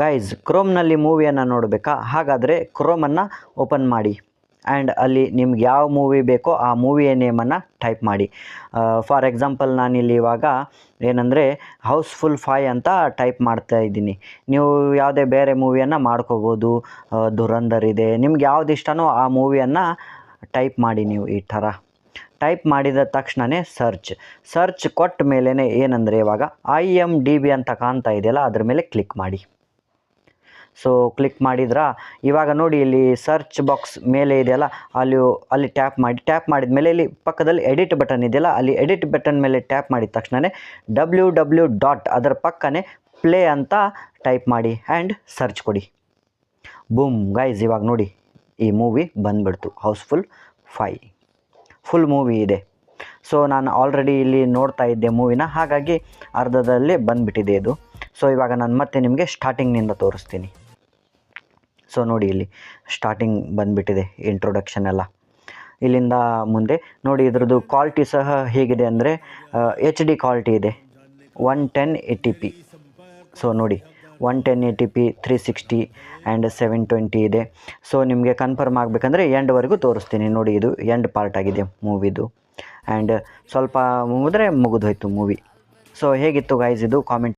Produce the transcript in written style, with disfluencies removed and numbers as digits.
Guys, ಕ್ರೋಮ್ನಲ್ಲಿ ಮೂವಿಯನ್ನು ನೋಡಬೇಕಾ? ಹಾಗಾದರೆ ಕ್ರೋಮನ್ನು open ಮಾಡಿ and ಅಲ್ಲಿ ನಿಮ್ಗೆ ಯಾವ ಮೂವಿ ಬೇಕೋ ಆ ಮೂವಿಯ ನೇಮನ್ನು ಟೈಪ್ ಮಾಡಿ. ಫಾರ್ ಎಕ್ಸಾಂಪಲ್ ನಾನಿಲ್ಲಿ ಇವಾಗ ಏನಂದರೆ ಹೌಸ್ಫುಲ್ 5 ಅಂತ ಟೈಪ್ ಮಾಡ್ತಾ ಇದ್ದೀನಿ. ನೀವು ಯಾವುದೇ ಬೇರೆ ಮೂವಿಯನ್ನು ಮಾಡ್ಕೋಬೋದು. ಧುರಂಧರ್ ಇದೆ, ನಿಮ್ಗೆ ಯಾವ್ದು ಇಷ್ಟನೋ ಆ ಮೂವಿಯನ್ನು ಟೈಪ್ ಮಾಡಿ. ನೀವು ಈ ಥರ ಟೈಪ್ ಮಾಡಿದ ತಕ್ಷಣವೇ ಸರ್ಚ್ ಕೊಟ್ಟ ಮೇಲೇ ಏನಂದರೆ ಇವಾಗ IMDb ಅಂತ ಕಾಣ್ತಾ ಇದೆಯಲ್ಲ, ಅದ್ರ ಮೇಲೆ ಕ್ಲಿಕ್ ಮಾಡಿ. ಸೊ ಕ್ಲಿಕ್ ಮಾಡಿದ್ರಾ, ಇವಾಗ ನೋಡಿ ಇಲ್ಲಿ ಸರ್ಚ್ ಬಾಕ್ಸ್ ಮೇಲೆ ಇದೆಯಲ್ಲ, ಅಲ್ಲಿ ಟ್ಯಾಪ್ ಮಾಡಿ. ಟ್ಯಾಪ್ ಮಾಡಿದ ಮೇಲೆ ಇಲ್ಲಿ ಪಕ್ಕದಲ್ಲಿ ಎಡಿಟ್ ಬಟನ್ ಇದೆಯಲ್ಲ, ಅಲ್ಲಿ ಎಡಿಟ್ ಬಟನ್ ಮೇಲೆ ಟ್ಯಾಪ್ ಮಾಡಿದ ತಕ್ಷಣವೇ www. ಅದರ ಪಕ್ಕನೇ ಪ್ಲೇ ಅಂತ ಟೈಪ್ ಮಾಡಿ ಆ್ಯಂಡ್ ಸರ್ಚ್ ಕೊಡಿ. ಬೂಮ್ ಗೈಸ್, ಇವಾಗ ನೋಡಿ ಈ ಮೂವಿ ಬಂದುಬಿಡ್ತು, ಹೌಸ್ಫುಲ್ 5 ಫುಲ್ ಮೂವಿ ಇದೆ. ಸೊ ನಾನು ಆಲ್ರೆಡಿ ಇಲ್ಲಿ ನೋಡ್ತಾ ಇದ್ದೆ ಮೂವಿನ, ಹಾಗಾಗಿ ಅರ್ಧದಲ್ಲೇ ಬಂದುಬಿಟ್ಟಿದೆ ಇದು. ಸೊ ಇವಾಗ ನಾನು ಮತ್ತೆ ನಿಮಗೆ ಸ್ಟಾರ್ಟಿಂಗ್ನಿಂದ ತೋರಿಸ್ತೀನಿ. ಸೊ ನೋಡಿ ಇಲ್ಲಿ ಸ್ಟಾರ್ಟಿಂಗ್ ಬಂದುಬಿಟ್ಟಿದೆ, ಇಂಟ್ರೊಡಕ್ಷನ್ ಎಲ್ಲ. ಇಲ್ಲಿಂದ ಮುಂದೆ ನೋಡಿ ಇದ್ರದ್ದು ಕ್ವಾಲಿಟಿ ಸಹ ಹೇಗಿದೆ ಅಂದರೆ HD ಕ್ವಾಲಿಟಿ ಇದೆ, 11080p. ಸೊ ನೋಡಿ 11080p 360 ಆ್ಯಂಡ್ 720 ಇದೆ. ಸೊ ನಿಮಗೆ ಕನ್ಫರ್ಮ್ ಆಗಬೇಕಂದ್ರೆ ಎಂಡ್ವರೆಗೂ ತೋರಿಸ್ತೀನಿ. ನೋಡಿ ಇದು ಎಂಡ್ ಪಾರ್ಟ್ ಆಗಿದೆ ಮೂವಿದು, ಆ್ಯಂಡ್ ಸ್ವಲ್ಪ ಮುಗಿದ್ರೆ ಮುಗಿದೋಯ್ತು ಮೂವಿ. ಸೊ ಹೇಗಿತ್ತು ಗೈಸ್ ಇದು ಕಾಮೆಂಟ್